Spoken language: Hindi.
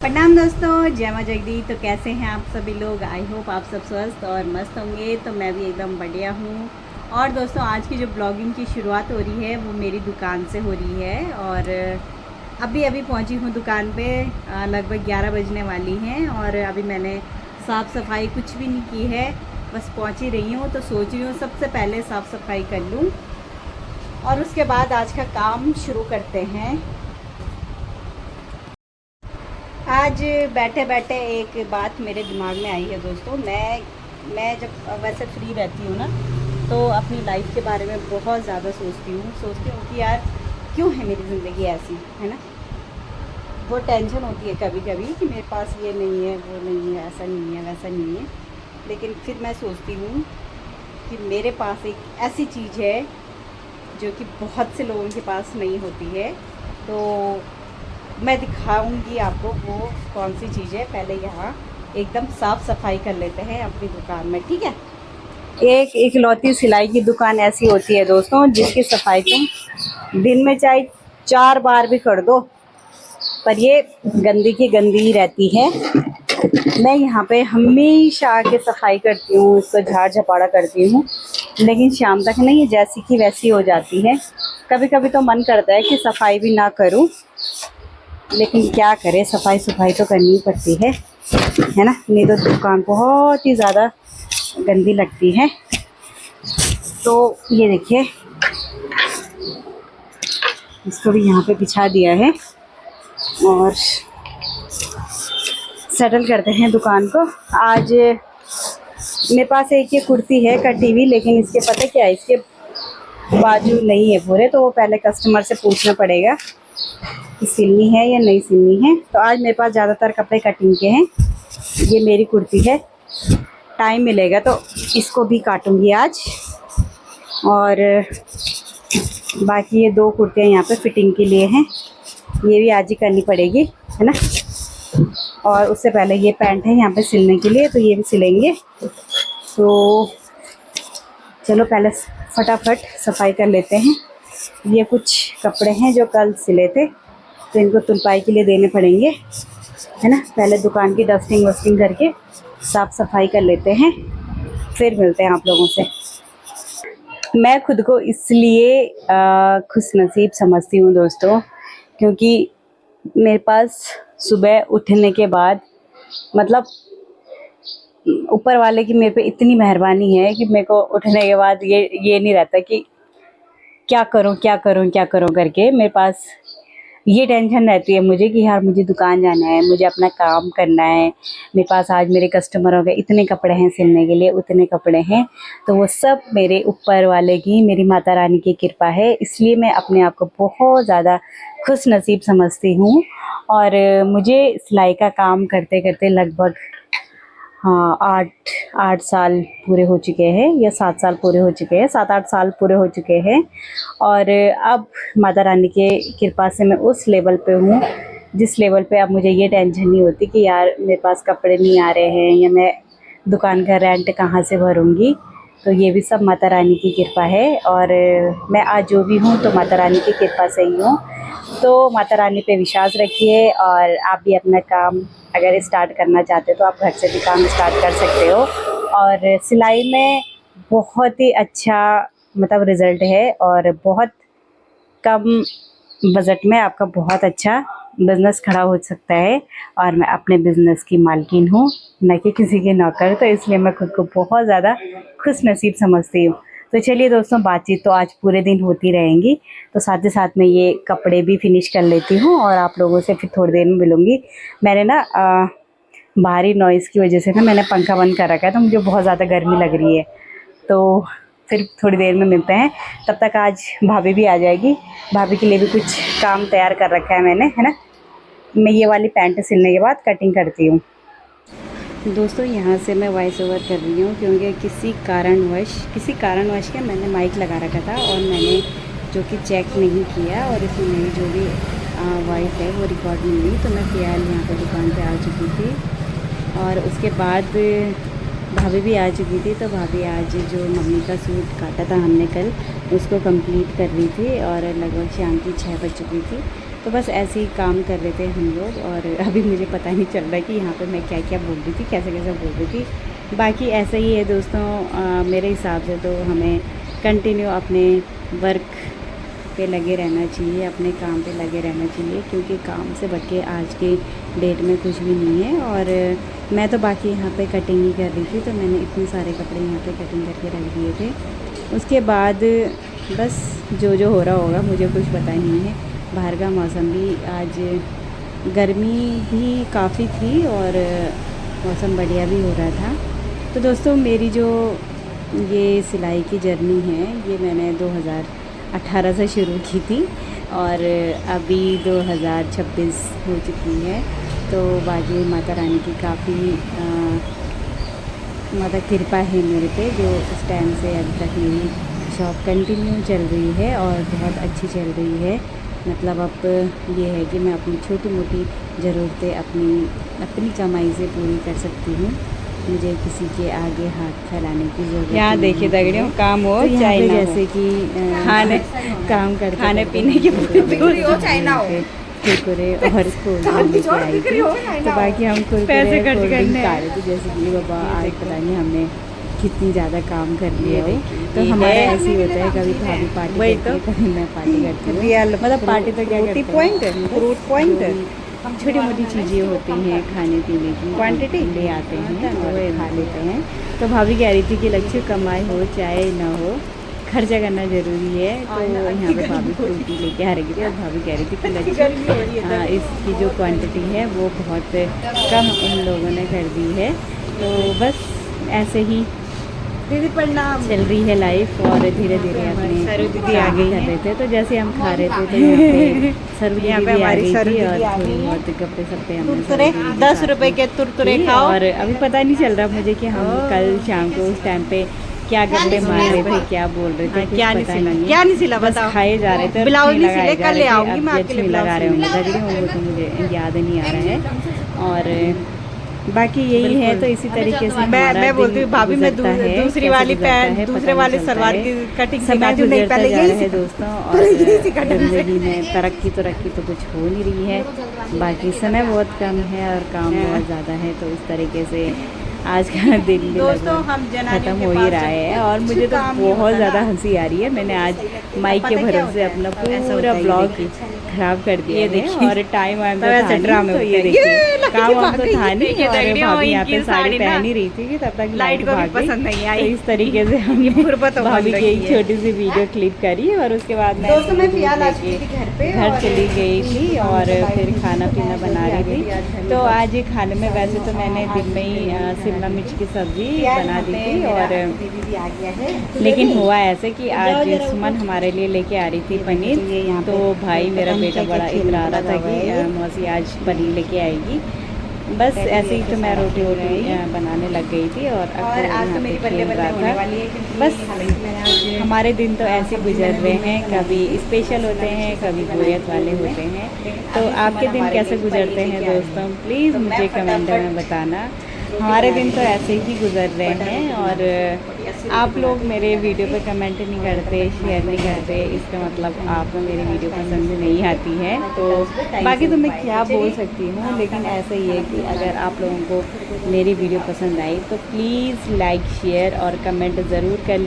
प्रणाम दोस्तों, जय मां जगदी। तो कैसे हैं आप सभी लोग? आई होप आप सब स्वस्थ और मस्त होंगे। तो मैं भी एकदम बढ़िया हूँ। और दोस्तों, आज की जो ब्लॉगिंग की शुरुआत हो रही है वो मेरी दुकान से हो रही है। और अभी अभी पहुँची हूँ दुकान पे, लगभग 11 बजने वाली हैं। और अभी मैंने साफ़ सफाई कुछ भी नहीं की है, बस पहुँच ही रही हूँ। तो सोच रही हूँ सबसे पहले साफ़ सफाई कर लूँ और उसके बाद आज का काम शुरू करते हैं। आज बैठे बैठे एक बात मेरे दिमाग में आई है दोस्तों। मैं जब वैसे फ्री रहती हूँ ना, तो अपनी लाइफ के बारे में बहुत ज़्यादा सोचती हूँ कि यार क्यों है मेरी ज़िंदगी ऐसी, है ना। वो टेंशन होती है कभी कभी कि मेरे पास ये नहीं है, वो नहीं है, ऐसा नहीं है, वैसा नहीं है। लेकिन फिर मैं सोचती हूँ कि मेरे पास एक ऐसी चीज़ है जो कि बहुत से लोगों के पास नहीं होती है। तो मैं दिखाऊंगी आपको वो कौन सी चीज़ है। पहले यहाँ एकदम साफ़ सफाई कर लेते हैं अपनी दुकान में, ठीक है। एक इकलौती सिलाई की दुकान ऐसी होती है दोस्तों, जिसकी सफाई तुम दिन में चाहे 4 बार भी कर दो, पर ये गंदी की गंदी ही रहती है। मैं यहाँ पे हमेशा आके सफाई करती हूँ, इसको झाड़ झपाड़ा करती हूँ, लेकिन शाम तक नहीं, जैसी की वैसी हो जाती है। कभी कभी तो मन करता है कि सफाई भी ना करूँ, लेकिन क्या करें, सफाई तो करनी ही पड़ती है ना। नहीं तो दुकान बहुत ही ज़्यादा गंदी लगती है। तो ये देखिए, इसको भी यहाँ पे बिछा दिया है और सेटल करते हैं दुकान को। आज मेरे पास एक ये कुर्ती है कटी हुई, लेकिन इसके पता क्या है, इसके बाजू नहीं है पूरे, तो वो पहले कस्टमर से पूछना पड़ेगा कि सिलनी है या नहीं सिलनी है। तो आज मेरे पास ज़्यादातर कपड़े कटिंग के हैं। ये मेरी कुर्ती है, टाइम मिलेगा तो इसको भी काटूंगी आज। और बाकी ये 2 कुर्तियाँ यहाँ पे फिटिंग के लिए हैं, ये भी आज ही करनी पड़ेगी, है ना। और उससे पहले ये पैंट है यहाँ पे सिलने के लिए, तो ये भी सिलेंगे। तो चलो पहले फटाफट सफाई कर लेते हैं। ये कुछ कपड़े हैं जो कल सिले थे, तो इनको तुरपाई के लिए देने पड़ेंगे, है ना। पहले दुकान की डस्टिंग वस्टिंग करके साफ़ सफाई कर लेते हैं, फिर मिलते हैं आप लोगों से। मैं खुद को इसलिए खुशनसीब समझती हूँ दोस्तों, क्योंकि मेरे पास सुबह उठने के बाद, मतलब ऊपर वाले की मेरे पे इतनी मेहरबानी है कि मेरे को उठने के बाद ये नहीं रहता कि क्या करूँ क्या करूँ क्या करूँ करके। मेरे पास ये टेंशन रहती है मुझे कि यार मुझे दुकान जाना है, मुझे अपना काम करना है। मेरे पास आज मेरे कस्टमरों के इतने कपड़े हैं सिलने के लिए, उतने कपड़े हैं, तो वो सब मेरे ऊपर वाले की, मेरी माता रानी की कृपा है। इसलिए मैं अपने आप को बहुत ज़्यादा खुश नसीब समझती हूँ। और मुझे सिलाई का काम करते करते लगभग, हाँ, 8 साल पूरे हो चुके हैं, या 7 साल पूरे हो चुके हैं, 7-8 साल पूरे हो चुके हैं। और अब माता रानी के कृपा से मैं उस लेवल पे हूँ जिस लेवल पे अब मुझे ये टेंशन नहीं होती कि यार मेरे पास कपड़े नहीं आ रहे हैं, या मैं दुकान का रेंट कहाँ से भरूँगी। तो ये भी सब माता रानी की कृपा है। और मैं आज जो भी हूँ तो माता रानी की कृपा से ही हूँ। तो माता रानी पे विश्वास रखिए, और आप भी अपना काम अगर स्टार्ट करना चाहते हो तो आप घर से भी काम स्टार्ट कर सकते हो। और सिलाई में बहुत ही अच्छा मतलब रिज़ल्ट है, और बहुत कम बजट में आपका बहुत अच्छा बिज़नेस खड़ा हो सकता है। और मैं अपने बिज़नेस की मालकिन हूँ, न कि किसी के नौकर। तो इसलिए मैं खुद को बहुत ज़्यादा खुश नसीब समझती हूँ। तो चलिए दोस्तों, बातचीत तो आज पूरे दिन होती रहेंगी, तो साथ ही साथ मैं ये कपड़े भी फिनिश कर लेती हूँ और आप लोगों से फिर थोड़ी देर में मिलूँगी। मैंने ना बाहरी नॉइज़ की वजह से ना मैंने पंखा बंद कर रखा है, तो मुझे बहुत ज़्यादा गर्मी लग रही है। तो फिर थोड़ी देर में मिलते हैं। तब तक आज भाभी भी आ जाएगी, भाभी के लिए भी कुछ काम तैयार कर रखा है मैंने, है ना। मैं ये वाली पैंट सिलने के बाद कटिंग करती हूँ। दोस्तों, यहाँ से मैं वॉइस ओवर कर रही हूँ क्योंकि किसी कारणवश के मैंने माइक लगा रखा था, और मैंने जो कि चेक नहीं किया, और इसमें मेरी जो भी वॉइस है वो रिकॉर्ड नहीं हुई। तो मैं फ़िलहाल यहाँ पर दुकान पे आ चुकी थी, और उसके बाद भाभी भी आ चुकी थी। तो भाभी आज जो मम्मी का सूट काटा था हमने कल, उसको कंप्लीट कर रही थी, और लगभग शाम की 6 बज चुकी थी। तो बस ऐसे ही काम कर रहे थे हम लोग। और अभी मुझे पता नहीं चल रहा कि यहाँ पे मैं क्या क्या बोल रही थी, कैसे कैसे बोल रही थी। बाकी ऐसा ही है दोस्तों, मेरे हिसाब से तो हमें कंटिन्यू अपने वर्क पे लगे रहना चाहिए, अपने काम पे लगे रहना चाहिए, क्योंकि काम से बढ़ के आज के डेट में कुछ भी नहीं है। और मैं तो बाकी यहाँ पे कटिंग ही कर रही थी, तो मैंने इतने सारे कपड़े यहाँ पे कटिंग करके रख दिए थे। उसके बाद बस जो हो रहा होगा, मुझे कुछ पता नहीं है। बाहर का मौसम भी आज गर्मी भी काफ़ी थी और मौसम बढ़िया भी हो रहा था। तो दोस्तों मेरी जो ये सिलाई की जर्नी है, ये मैंने 2018 से शुरू की थी और अभी 2026 हो चुकी है। तो बाकी माता रानी की काफ़ी मतलब कृपा है मेरे पे, जो उस टाइम से अभी तक मेरी शॉप कंटिन्यू चल रही है और बहुत अच्छी चल रही है। मतलब अब ये है कि मैं अपनी छोटी मोटी ज़रूरतें अपनी कमाई से पूरी कर सकती हूँ। मुझे किसी के आगे हाथ फैलाने की ज़रूरत यहाँ देखिए दगड़ियों, काम हो तो चाहे ना जैसे कि खाने काम करते खाने पीने की पूरी हो चाहे ना हो, कुरकुरे और स्कूल लेके आई थी। तो बाकी हम पैसे खर्च कुरकुरे करने खा रहे थे, जैसे कि बाबा आज पता नहीं हमने कितनी ज़्यादा काम कर लिया हो। तो ये हमारा है। ऐसे ही होता है, कभी भाभी पार्टी वही करती है, कभी मैं पार्टी करती हूँ। रियल मतलब पार्टी तो क्या फ्रूटी करते पॉइंट, हैं, फ्रूट पॉइंट, छोटी मोटी चीज़ें होती हैं खाने पीने की, क्वांटिटी ले आते हैं और खा लेते हैं। तो भाभी कह रही थी कि लक्ष्य कमाई हो चाहे ना हो, खर्चा करना ज़रूरी है। तो यहाँ पे भाभी फ्रूटी लेके आ रही थी और भाभी कह रही थी कि लक्ष्य इसकी जो क्वांटिटी है वो बहुत कम उन लोगों ने कर दी है। तो बस ऐसे ही दीदी प्रणाम। चल रही है लाइफ और धीरे धीरे अपने सरू दीदी काम आ गई कर है। रहे थे। तो जैसे हम खा रहे थे तो यहाँ पे सरू यहाँ दीदी पे भी आ हमारी गई सरू थी दीदी और आ थोड़ी गई है। बहुत गप्पे सप्पे हमने तुरतुरे सरू दीदी के 10 साथ रुपए में के तुरतुरे की। खाओ। और अभी पता नहीं चल रहा मुझे कि हम कल शाम को उस टाइम पे क्या गप्पे मार रहे थे, क्या बोल रहे थे, कुछ क्या नहीं पता सिला, नहीं है। क्या नहीं सिला बस बताओ। खाए जा रहे थे और ब्लाउज अच्छे नहीं लगाए सिले, जा कल रहे ले थे। आऊंगी अब मैं ये आपके लिए अच्छे ब्लाउज लगा रहे होंगे सिलने। दगड़ी होंगे, तो मुझे याद नहीं आ रहा है। और बाकी यही है। तो इसी तरीके से मैं बोलती हूँ भाभी, मैं गुजरता है, दूसरी कैसे वाली गुजरता है, पैंट, पता दूसरे नहीं वाले चलता सलवार है। की कटिंग समय सिखाती हूँ, नहीं गुजरता पहले जा यही रहा है सिखा। दोस्तों। पहले यही और सिखाना है। ज़िंदगी में तरक्की तो कुछ हो नहीं रही है, बाकी समय बहुत कम है और काम बहुत ज़्यादा है। तो इस तरीके से आज का दिन भी दोस्तों, लगभग हम जनानियों ख़त्म के हो ही पास रहा जब है और कुछ मुझे तो काम नहीं बहुत होता ज़्यादा ना, हंसी आ रही है। मैंने आज माइक के पता क्या भरोसे होता है? अपना ऐसा पूरा होता है, ये ब्लॉग देखिए। खराब कर दिया ये है देखिए। और टाइम वाइम तब तो ऐसे था नहीं। ड्रामे तो होते ये हैं। देखिए ये लाइट काम वाम भाग तो गई, था नहीं देखिए और दगड़ियों, भाभी यहाँ इनकी पे साड़ी साड़ी ना पहन ही रही थी कि तब तक लाइट को भी भाग गई। पसंद नहीं तो आई। इस तरीके से हमने गुर्बत तो भाभी बन की रही एक है। छोटी सी वीडियो क्लिप करी और उसके बाद मैं दोस्तों, मैं दूध फिलहाल आज लेके थी घर पे घर और चली गई थी और फिर खाना पीना बना रही आज थी। घर तो में आज ये खाने में वैसे तो मैंने दिन में ही शिमला मिर्च की सब्ज़ी बना दी थी और दीदी भी आ गया है। लेकिन हुआ ऐसे कि आज सुमन हमारे लिए लेके आ रही थी पनीर। तो भाई मेरा बेटा बड़ा इतरा रहा था कि मौसी आज पनीर लेके आएगी। बस ऐसे ही तो मैं रोटी बनाने लग गई थी और अब और आज यहाँ तो पे मेरी खेल बल्ले बल्ले रहा होने था। वाली है, क्योंकि बस हालांकि मैंने आज हमारे दिन तो ऐसे गुजर रहे हैं, कभी स्पेशल होते हैं, कभी बोरियत वाले होते हैं। तो आपके दिन कैसे गुजरते हैं दोस्तों, प्लीज़ मुझे कमेंट में बताना। हमारे दिन तो ऐसे ही गुजर रहे हैं और आप लोग मेरे वीडियो पे कमेंट नहीं करते, शेयर नहीं करते, इसका मतलब आपको मेरी वीडियो पसंद नहीं आती है। तो बाकी तो मैं क्या बोल सकती हूँ, लेकिन ऐसा ही है कि अगर आप लोगों को मेरी वीडियो पसंद आई तो प्लीज़ लाइक शेयर और कमेंट ज़रूर कर लें।